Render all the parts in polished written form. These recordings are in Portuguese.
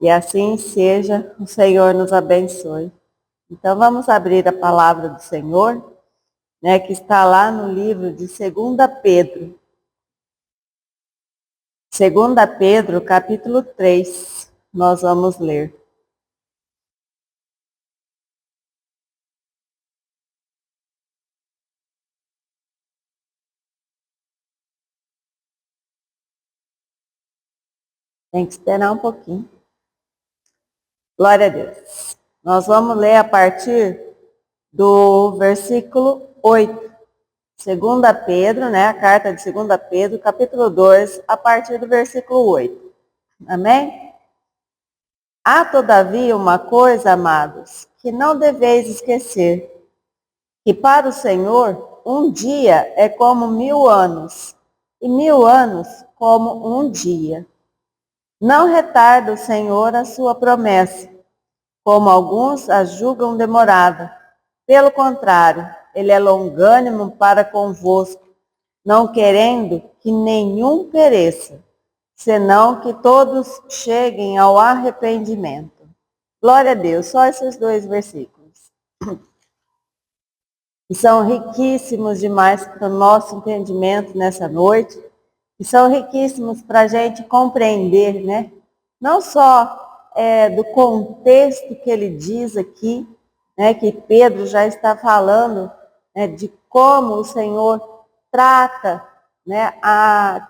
Que assim seja, o Senhor nos abençoe. Então vamos abrir a palavra do Senhor, né, que está lá no livro de 2 Pedro. 2 Pedro, capítulo 3, nós vamos ler. Tem que esperar um pouquinho. Glória a Deus. Nós vamos ler a partir do versículo 8. 2 Pedro, né, a carta de 2 Pedro, capítulo 2, a partir do versículo 8. Amém? Há, todavia, uma coisa, amados, que não deveis esquecer, que para o Senhor um dia é como 1000 anos, e 1000 anos como um dia. Não retarda o Senhor a sua promessa, como alguns a julgam demorada. Pelo contrário, ele é longânimo para convosco, não querendo que nenhum pereça, senão que todos cheguem ao arrependimento. Glória a Deus, só esses 2 versículos. E são riquíssimos demais para o nosso entendimento nessa noite, e são riquíssimos para a gente compreender, né? Não só do contexto que ele diz aqui, né, que Pedro já está falando, né, de como o Senhor trata, né, a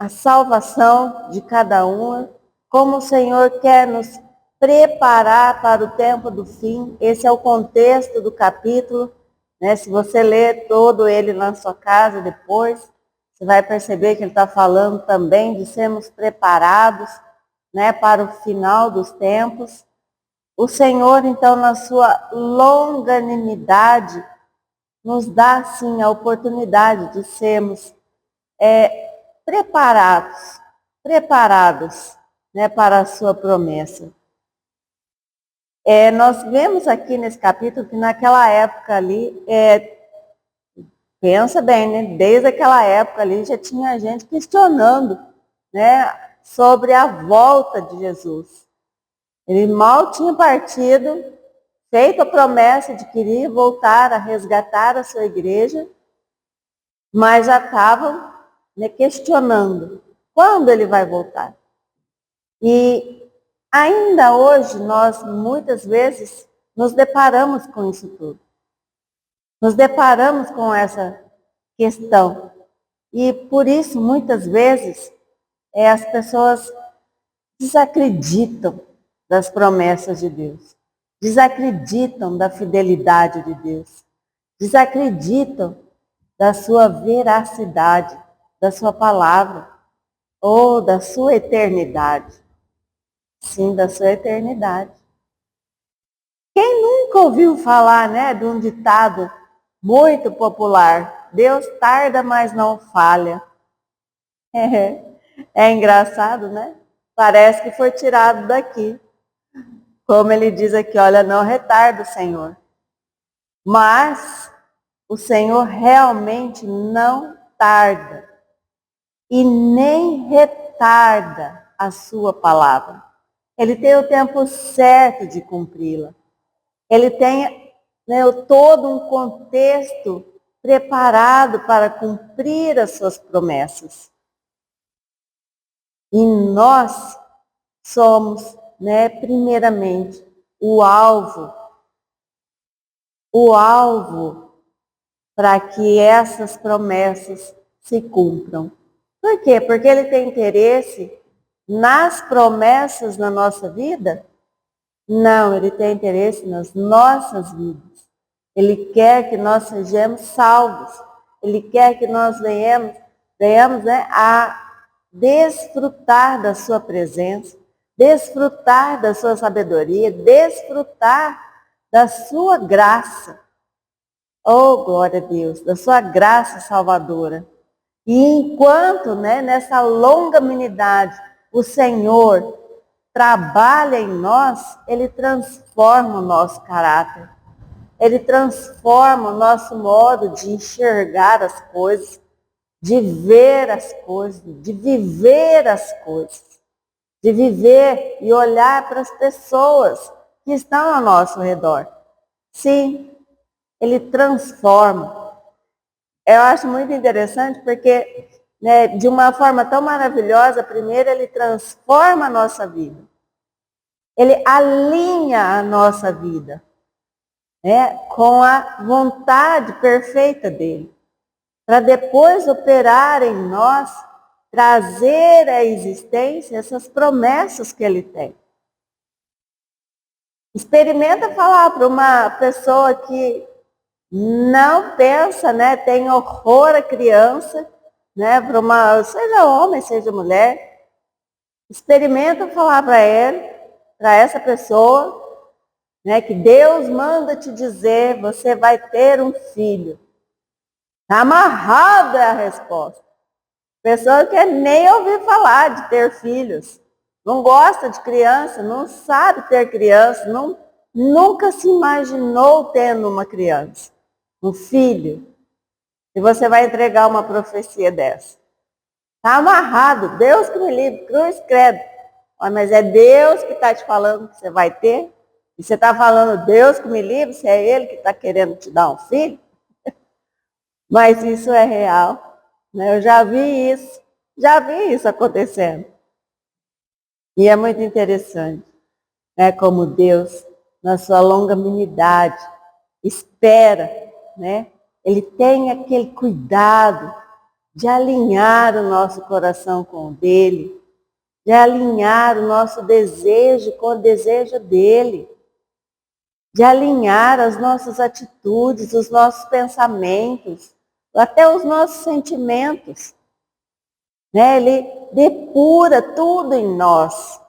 salvação de cada um, como o Senhor quer nos preparar para o tempo do fim. Esse é o contexto do capítulo, né? Se você ler todo ele na sua casa depois, você vai perceber que ele está falando também de sermos preparados, né, para o final dos tempos. O Senhor, então, na sua longanimidade, nos dá, sim, a oportunidade de sermos preparados, né, para a sua promessa. Nós vemos aqui nesse capítulo que naquela época ali, pensa bem, né, desde aquela época ali já tinha gente questionando, né, sobre a volta de Jesus. Ele mal tinha partido, feito a promessa de que iria voltar a resgatar a sua igreja, mas já estavam, né, questionando quando ele vai voltar. E ainda hoje nós muitas vezes nos deparamos com isso tudo. Nos deparamos com essa questão. E por isso muitas vezes as pessoas desacreditam das promessas de Deus. Desacreditam da fidelidade de Deus. Desacreditam da sua veracidade, da sua palavra, ou da sua eternidade. Sim, da sua eternidade. Quem nunca ouviu falar, né, de um ditado muito popular? Deus tarda, mas não falha. É engraçado, né? Parece que foi tirado daqui. Como ele diz aqui, olha, não retarda o Senhor. Mas o Senhor realmente não tarda e nem retarda a sua palavra. Ele tem o tempo certo de cumpri-la. Ele tem, né, todo um contexto preparado para cumprir as suas promessas. E nós somos, né, primeiramente, o alvo para que essas promessas se cumpram. Por quê? Porque ele tem interesse nas promessas na nossa vida? Não, ele tem interesse nas nossas vidas. Ele quer que nós sejamos salvos. Ele quer que nós venhamos, né, a desfrutar da sua presença, desfrutar da sua sabedoria, desfrutar da sua graça. Oh, glória a Deus, da sua graça salvadora. E enquanto, né, nessa longanimidade, o Senhor trabalha em nós, Ele transforma o nosso caráter. Ele transforma o nosso modo de enxergar as coisas, de ver as coisas, de viver as coisas. de viver e olhar para as pessoas que estão ao nosso redor. Sim, ele transforma. Eu acho muito interessante porque, né, de uma forma tão maravilhosa, primeiro ele transforma a nossa vida. Ele alinha a nossa vida, né, com a vontade perfeita dele, para depois operar em nós, trazer à existência essas promessas que ele tem. Experimenta falar para uma pessoa que não pensa, né, tem horror à criança, né, para uma, seja homem, seja mulher, experimenta falar para ele, para essa pessoa, né, que Deus manda te dizer, você vai ter um filho. Está amarrado é a resposta. A pessoa quer nem ouvir falar de ter filhos. Não gosta de criança, não sabe ter criança, nunca se imaginou tendo uma criança, um filho. E você vai entregar uma profecia dessa. Está amarrado, Deus que me livre, cruz, credo. Mas é Deus que está te falando que você vai ter? E você está falando, Deus que me livre, se é Ele que está querendo te dar um filho? Mas isso é real. Né? Eu já vi isso acontecendo. E é muito interessante, né, como Deus, na sua longanimidade, espera, né? Ele tem aquele cuidado de alinhar o nosso coração com o dele, de alinhar o nosso desejo com o desejo dele, de alinhar as nossas atitudes, os nossos pensamentos, até os nossos sentimentos. Né? Ele depura tudo em nós.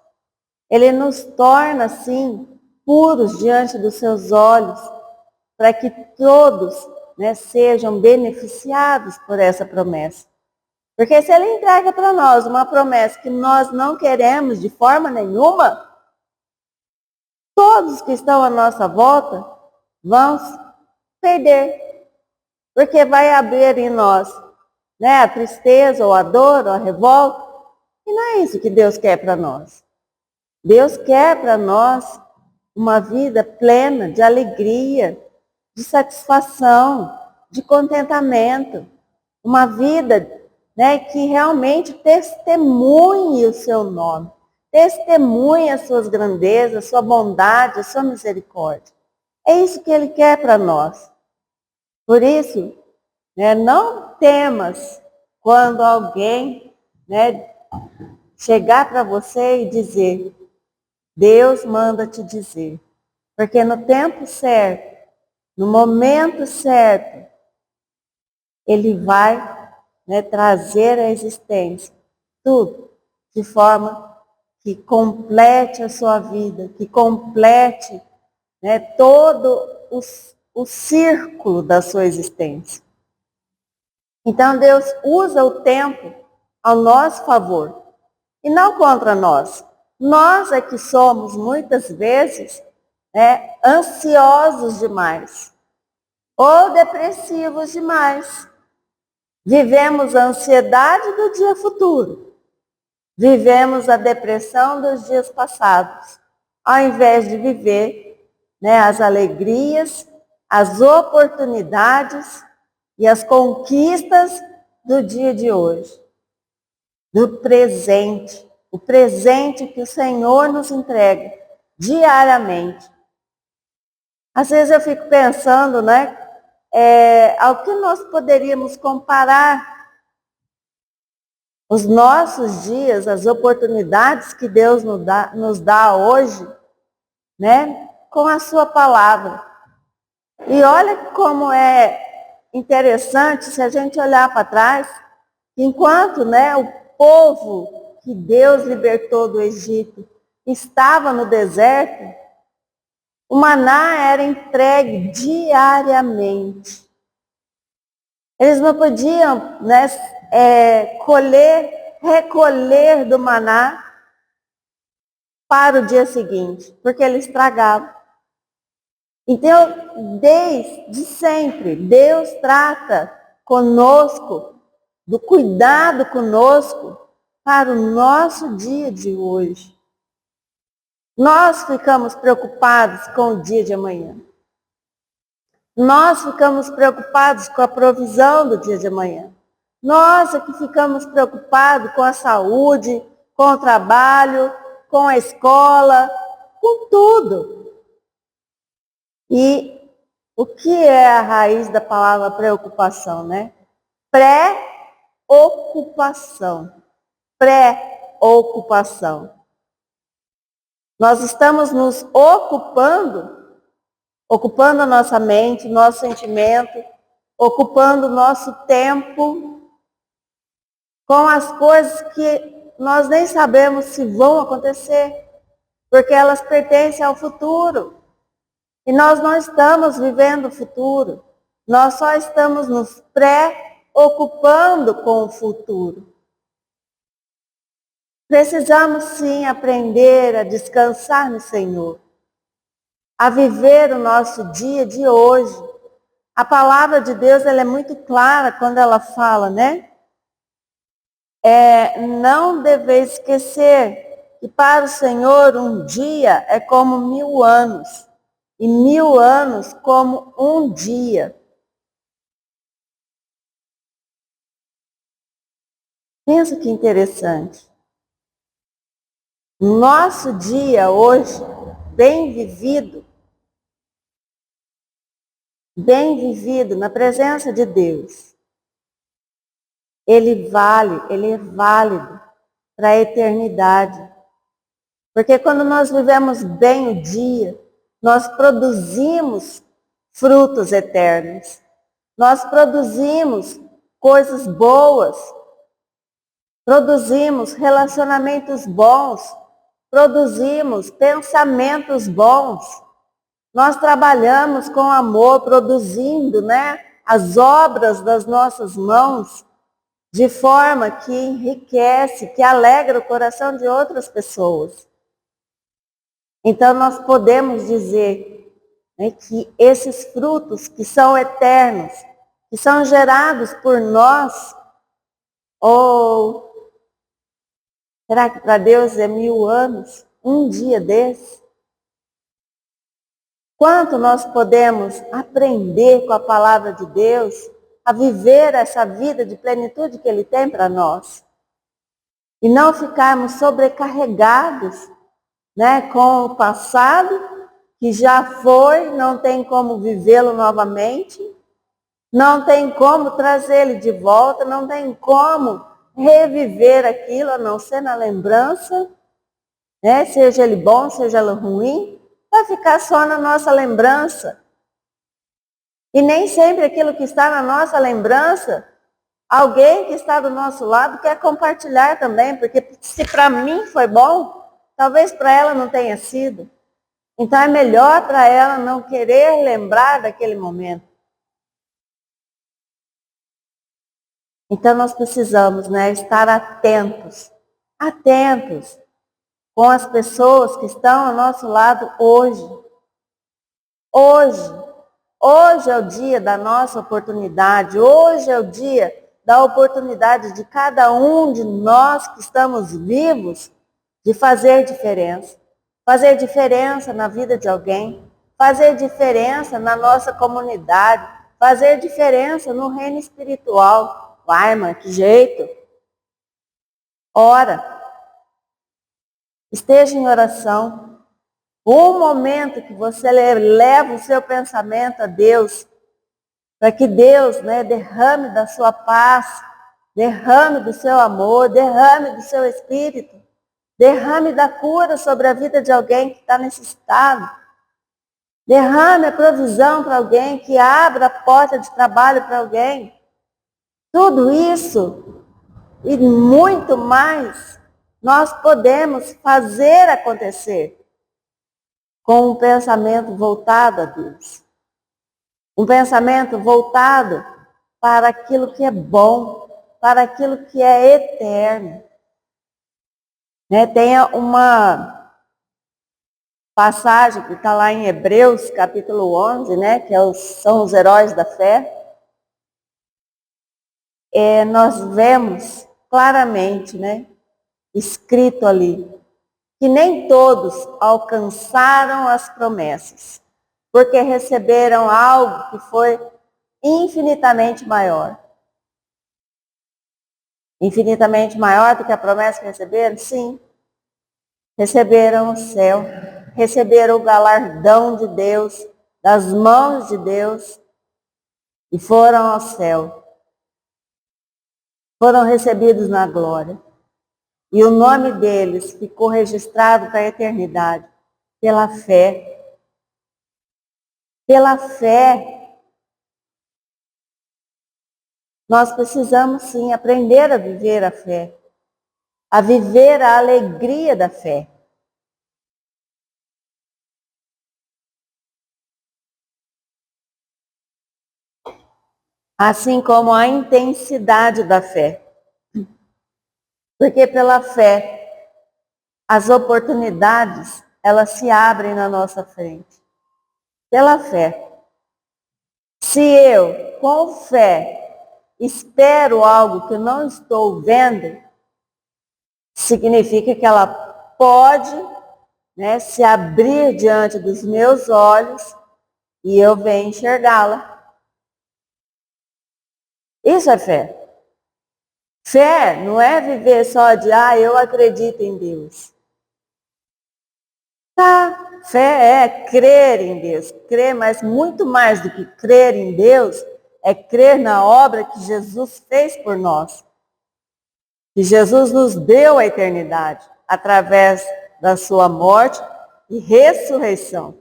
Ele nos torna, assim, puros diante dos seus olhos, para que todos, né, sejam beneficiados por essa promessa. Porque se ele entrega para nós uma promessa que nós não queremos de forma nenhuma, todos que estão à nossa volta vão perder. Porque vai abrir em nós, né, a tristeza, ou a dor, ou a revolta. E não é isso que Deus quer para nós. Deus quer para nós uma vida plena de alegria, de satisfação, de contentamento. Uma vida, né, que realmente testemunhe o seu nome, testemunhe as suas grandezas, a sua bondade, a sua misericórdia. É isso que Ele quer para nós. Por isso, né, não temas quando alguém, né, chegar para você e dizer, Deus manda te dizer. Porque no tempo certo, no momento certo, Ele vai, né, trazer à existência tudo de forma que complete a sua vida, que complete, né, todo o círculo da sua existência. Então Deus usa o tempo ao nosso favor e não contra nós. Nós é que somos muitas vezes, né, ansiosos demais ou depressivos demais. Vivemos a ansiedade do dia futuro. Vivemos a depressão dos dias passados, ao invés de viver, né, as alegrias, as oportunidades e as conquistas do dia de hoje, do presente, o presente que o Senhor nos entrega diariamente. Às vezes eu fico pensando, né, ao que nós poderíamos comparar os nossos dias, as oportunidades que Deus nos dá hoje, né, com a sua palavra. E olha como é interessante se a gente olhar para trás, enquanto, né, o povo que Deus libertou do Egito estava no deserto, o maná era entregue diariamente. Eles não podiam, né, recolher do maná para o dia seguinte, porque ele estragava. Então, desde sempre, Deus trata conosco, do cuidado conosco, para o nosso dia de hoje. Nós ficamos preocupados com o dia de amanhã. Nós ficamos preocupados com a provisão do dia de amanhã. Nós é que ficamos preocupados com a saúde, com o trabalho, com a escola, com tudo. E o que é a raiz da palavra preocupação, né? Pré-ocupação. Pré-ocupação. Nós estamos nos ocupando a nossa mente, nosso sentimento, ocupando o nosso tempo com as coisas que nós nem sabemos se vão acontecer, porque elas pertencem ao futuro. E nós não estamos vivendo o futuro, nós só estamos nos preocupando com o futuro. Precisamos sim aprender a descansar no Senhor, a viver o nosso dia de hoje. A palavra de Deus ela é muito clara quando ela fala, né? Não deveis esquecer que para o Senhor um dia é como 1000 anos, e 1000 anos como um dia. Pensa que interessante. Nosso dia hoje, bem vivido na presença de Deus, ele é válido para a eternidade. Porque quando nós vivemos bem o dia, nós produzimos frutos eternos. Nós produzimos coisas boas, produzimos relacionamentos bons, produzimos pensamentos bons. Nós trabalhamos com amor, produzindo, né, as obras das nossas mãos, de forma que enriquece, que alegra o coração de outras pessoas. Então nós podemos dizer, né, que esses frutos que são eternos, que são gerados por nós, ou será que para Deus é 1000 anos? Um dia desse? Quanto nós podemos aprender com a palavra de Deus a viver essa vida de plenitude que Ele tem para nós. E não ficarmos sobrecarregados, né, com o passado, que já foi, não tem como vivê-lo novamente, não tem como trazê-lo de volta, não tem como reviver aquilo, a não ser na lembrança, né, seja ele bom, seja ele ruim, vai ficar só na nossa lembrança. E nem sempre aquilo que está na nossa lembrança, alguém que está do nosso lado quer compartilhar também, porque se para mim foi bom, talvez para ela não tenha sido. Então é melhor para ela não querer lembrar daquele momento. Então nós precisamos, né, estar atentos com as pessoas que estão ao nosso lado hoje. Hoje é o dia da nossa oportunidade, hoje é o dia da oportunidade de cada um de nós que estamos vivos de fazer diferença. Fazer diferença na vida de alguém, fazer diferença na nossa comunidade, fazer diferença no reino espiritual. Uai, mas que jeito? Ora, esteja em oração. Um momento que você leva o seu pensamento a Deus, para que Deus, né, derrame da sua paz, derrame do seu amor, derrame do seu espírito, derrame da cura sobre a vida de alguém que está necessitado. Derrame a provisão para alguém, que abra a porta de trabalho para alguém. Tudo isso e muito mais nós podemos fazer acontecer com um pensamento voltado a Deus. Um pensamento voltado para aquilo que é bom, para aquilo que é eterno. Né? Tem uma passagem que está lá em Hebreus, capítulo 11, né? Que são os heróis da fé. Nós vemos claramente, né, escrito ali, que nem todos alcançaram as promessas, porque receberam algo que foi infinitamente maior. Infinitamente maior do que a promessa que receberam? Sim. Receberam o céu, receberam o galardão de Deus, das mãos de Deus, e foram ao céu. Foram recebidos na glória. E o nome deles ficou registrado para a eternidade, pela fé. Pela fé. Nós precisamos sim aprender a viver a fé, a viver a alegria da fé. Assim como a intensidade da fé. Porque pela fé, as oportunidades, elas se abrem na nossa frente. Pela fé. Se eu, com fé, espero algo que eu não estou vendo, significa que ela pode, né, se abrir diante dos meus olhos e eu venho enxergá-la. Isso é fé. Fé não é viver só de, eu acredito em Deus. Tá, fé é crer em Deus. Crer, mas muito mais do que crer em Deus, é crer na obra que Jesus fez por nós. Que Jesus nos deu a eternidade através da sua morte e ressurreição.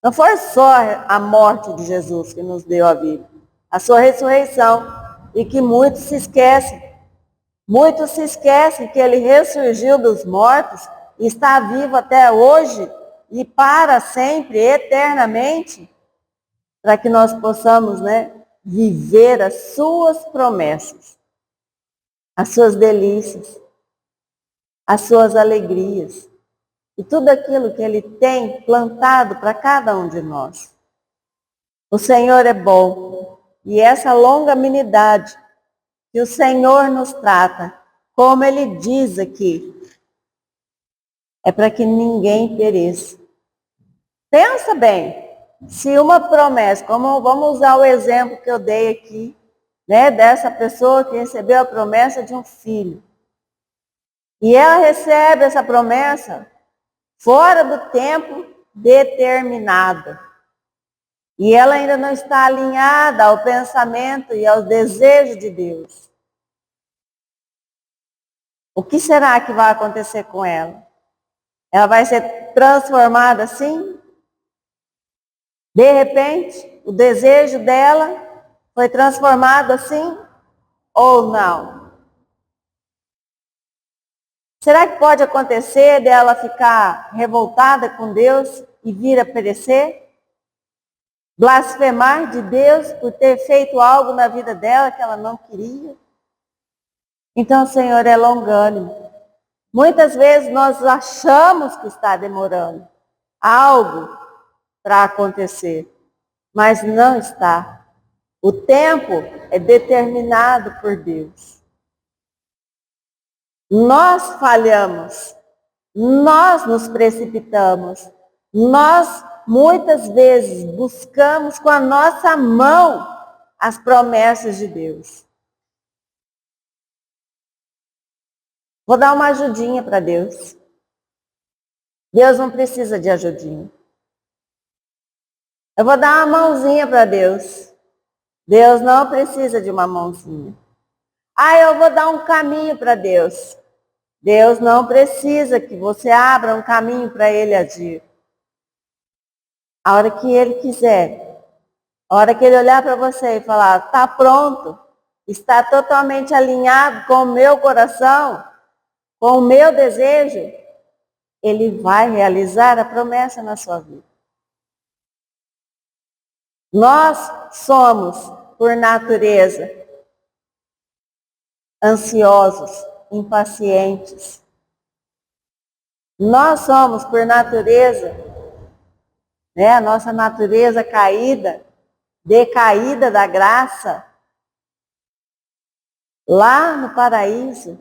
Não foi só a morte de Jesus que nos deu a vida, a sua ressurreição, e que muitos se esquecem. Muitos se esquecem que ele ressurgiu dos mortos e está vivo até hoje e para sempre, eternamente, para que nós possamos, viver as suas promessas, as suas delícias, as suas alegrias e tudo aquilo que ele tem plantado para cada um de nós. O Senhor é bom e essa longanimidade que o Senhor nos trata, como ele diz aqui, é para que ninguém pereça. Pensa bem, se uma promessa, como vamos usar o exemplo que eu dei aqui, dessa pessoa que recebeu a promessa de um filho. E ela recebe essa promessa fora do tempo determinado. E ela ainda não está alinhada ao pensamento e ao desejo de Deus. O que será que vai acontecer com ela? Ela vai ser transformada assim? De repente, o desejo dela foi transformado assim? Ou não? Será que pode acontecer dela ficar revoltada com Deus e vir a perecer? Blasfemar de Deus por ter feito algo na vida dela que ela não queria? Então o Senhor é longânimo. Muitas vezes nós achamos que está demorando algo para acontecer, mas não está. O tempo é determinado por Deus. Nós falhamos, nós nos precipitamos, nós muitas vezes buscamos com a nossa mão as promessas de Deus. Vou dar uma ajudinha para Deus. Deus não precisa de ajudinha. Eu vou dar uma mãozinha para Deus. Deus não precisa de uma mãozinha. Eu vou dar um caminho para Deus. Deus não precisa que você abra um caminho para Ele agir. A hora que Ele quiser, a hora que Ele olhar para você e falar, está pronto, está totalmente alinhado com o meu coração, com o meu desejo, Ele vai realizar a promessa na sua vida. Nós somos, por natureza, ansiosos, impacientes. Nós somos, por natureza, a nossa natureza caída, decaída da graça, lá no paraíso,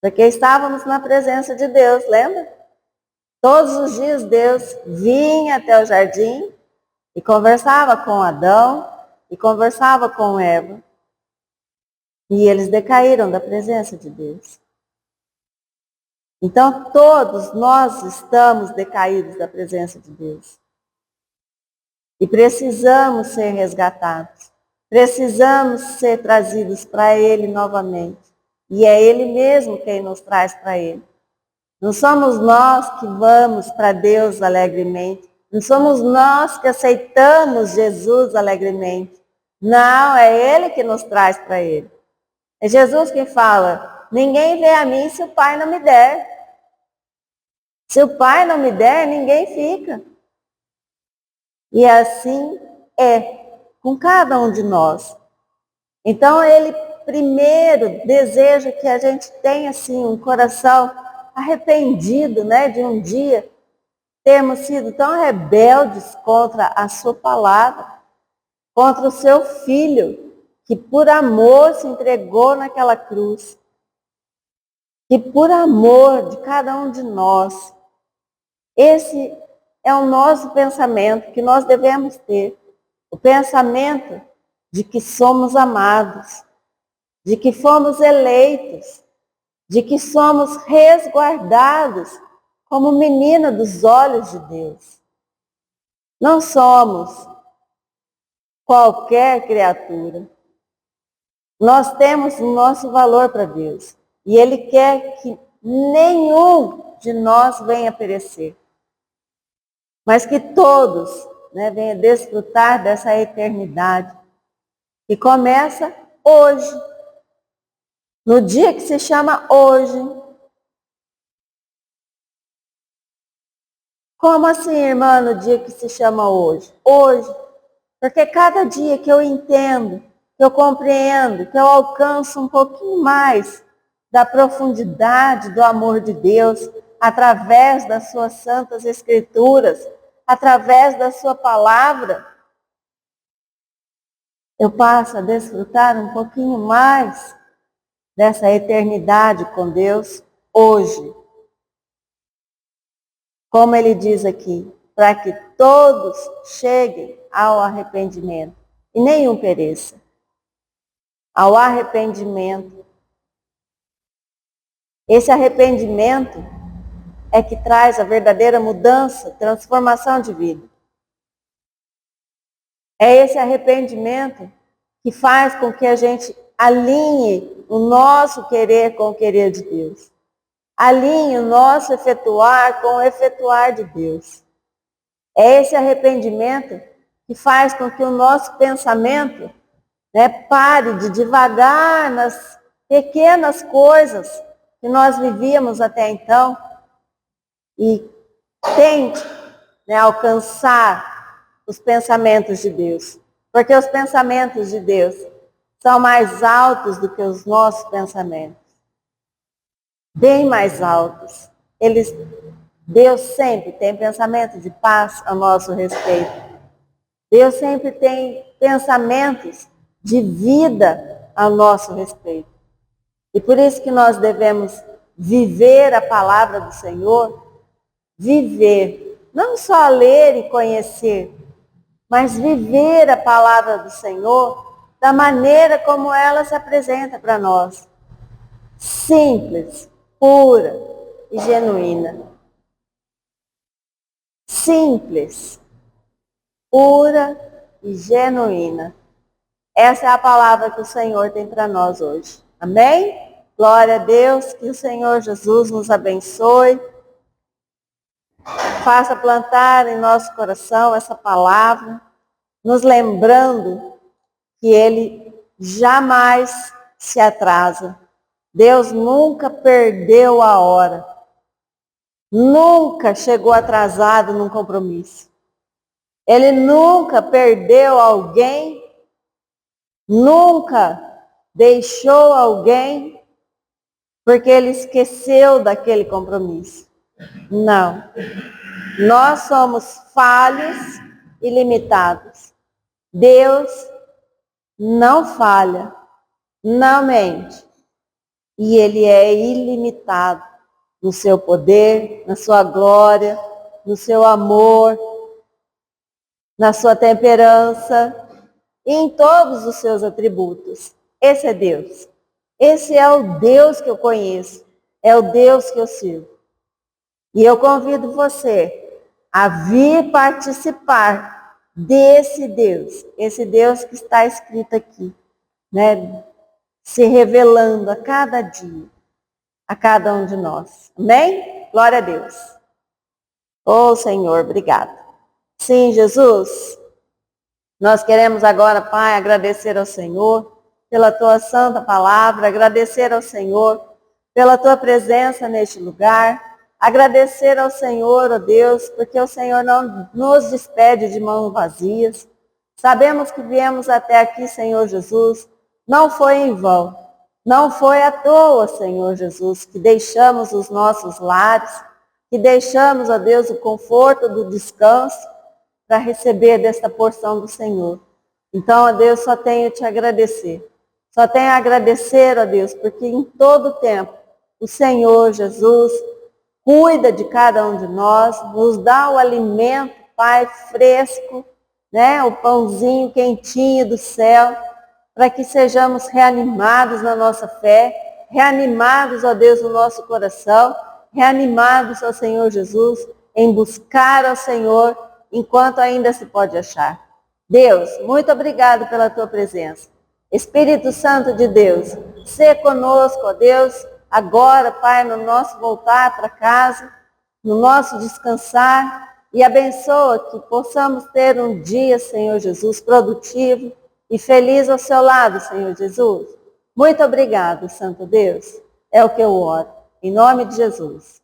Porque estávamos na presença de Deus, lembra? Todos os dias Deus vinha até o jardim e conversava com Adão e conversava com Eva. E eles decaíram da presença de Deus. Então todos nós estamos decaídos da presença de Deus. E precisamos ser resgatados. Precisamos ser trazidos para Ele novamente. E é Ele mesmo quem nos traz para Ele. Não somos nós que vamos para Deus alegremente. Não somos nós que aceitamos Jesus alegremente. Não, é Ele que nos traz para Ele. É Jesus quem fala, ninguém vê a mim se o Pai não me der. Se o Pai não me der, ninguém fica. E assim é com cada um de nós. Então Ele primeiro deseja que a gente tenha assim um coração arrependido, né, de um dia termos sido tão rebeldes contra a sua palavra, contra o seu filho, que por amor se entregou naquela cruz. Que por amor de cada um de nós, esse é o nosso pensamento que nós devemos ter. O pensamento de que somos amados, de que fomos eleitos, de que somos resguardados como menina dos olhos de Deus. Não somos qualquer criatura. Nós temos o nosso valor para Deus. E Ele quer que nenhum de nós venha perecer. Mas que todos, né, venham desfrutar dessa eternidade. Que começa hoje. No dia que se chama hoje. Como assim, irmã, no dia que se chama hoje? Hoje. Porque cada dia que eu entendo, que eu compreendo, que eu alcanço um pouquinho mais da profundidade do amor de Deus, através das suas santas escrituras, através da sua palavra, eu passo a desfrutar um pouquinho mais dessa eternidade com Deus hoje. Como ele diz aqui, para que todos cheguem ao arrependimento e nenhum pereça. Ao arrependimento. Esse arrependimento é que traz a verdadeira mudança, transformação de vida. É esse arrependimento que faz com que a gente alinhe o nosso querer com o querer de Deus. Alinhe o nosso efetuar com o efetuar de Deus. É esse arrependimento que faz com que o nosso pensamento, né, pare de divagar nas pequenas coisas que nós vivíamos até então e tente, né, alcançar os pensamentos de Deus. Porque os pensamentos de Deus são mais altos do que os nossos pensamentos. Bem mais altos. Deus sempre tem pensamento de paz a nosso respeito. Deus sempre tem pensamentos de vida a nosso respeito. E por isso que nós devemos viver a palavra do Senhor, viver, não só ler e conhecer, mas viver a palavra do Senhor da maneira como ela se apresenta para nós. Simples, pura e genuína. Simples, pura e genuína. Essa é a palavra que o Senhor tem para nós hoje. Amém? Glória a Deus, que o Senhor Jesus nos abençoe. Faça plantar em nosso coração essa palavra, nos lembrando que Ele jamais se atrasa. Deus nunca perdeu a hora. Nunca chegou atrasado num compromisso. Ele nunca perdeu alguém, nunca deixou alguém porque ele esqueceu daquele compromisso. Não. Nós somos falhos e limitados. Deus não falha, não mente. e Ele é ilimitado no seu poder, na sua glória, no seu amor, na sua temperança e em todos os seus atributos. Esse é Deus. Esse é o Deus que eu conheço, é o Deus que eu sirvo. E eu convido você a vir participar desse Deus, esse Deus que está escrito aqui, né? Se revelando a cada dia, a cada um de nós. Amém? Glória a Deus. Oh, Senhor, obrigado. Sim, Jesus, nós queremos agora, Pai, agradecer ao Senhor pela Tua santa palavra, agradecer ao Senhor pela Tua presença neste lugar, agradecer ao Senhor, ó Deus, porque o Senhor não nos despede de mãos vazias. Sabemos que viemos até aqui, Senhor Jesus, não foi em vão, não foi à toa, Senhor Jesus, que deixamos os nossos lares, que deixamos, ó Deus, o conforto do descanso para receber desta porção do Senhor. Então, ó Deus, só tenho te agradecer. Só tenho a agradecer, ó Deus, porque em todo tempo o Senhor Jesus cuida de cada um de nós, nos dá o alimento, Pai, fresco, né? O pãozinho quentinho do céu, para que sejamos reanimados na nossa fé, reanimados, ó Deus, no nosso coração, reanimados, ó Senhor Jesus, em buscar ao Senhor enquanto ainda se pode achar. Deus, muito obrigado pela tua presença. Espírito Santo de Deus, sê conosco, ó Deus, agora, Pai, no nosso voltar para casa, no nosso descansar, e abençoa que possamos ter um dia, Senhor Jesus, produtivo e feliz ao seu lado, Senhor Jesus. Muito obrigado, Santo Deus. É o que eu oro. Em nome de Jesus.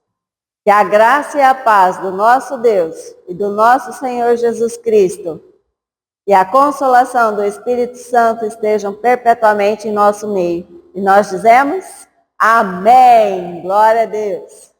Que a graça e a paz do nosso Deus e do nosso Senhor Jesus Cristo e a consolação do Espírito Santo estejam perpetuamente em nosso meio. E nós dizemos, amém. Glória a Deus.